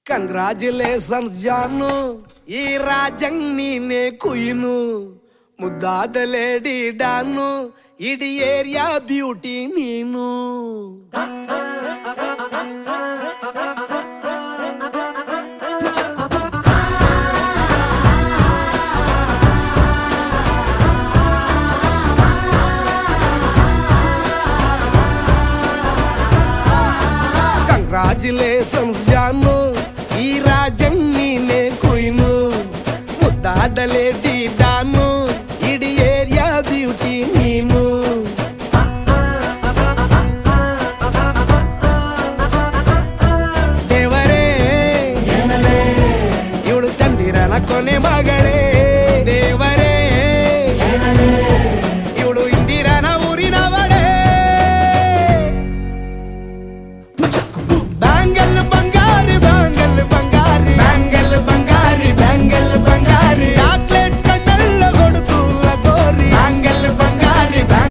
Congratulations ಜಾನು, ಈ ರಾಜಂಗ್ ನೀನೆ ಕುಯ್ನು, ಮುದ್ದಾದ ಲೇಡಿ ಡಾನು, ಇಡೀ ಏರಿಯಾ ಬ್ಯೂಟಿ ನೀನು. ಕಂಗ್ರಾಚುಲೇಷನ್ಸ್ ಜಾನು, ಈ ರಾಜಂಗ್ ನೀನೆ ಕುಯ್ನು, ಮುದ್ದಾದ ಲೇಡಿ ಡಾನು, ಇಡೀ ಏರಿಯಾ ಬ್ಯೂಟಿ ನೀನು. ದೇವರೇ ಇವಳು ಚಂದಿರನ ಕೊನೆ ಮಗಳೇ.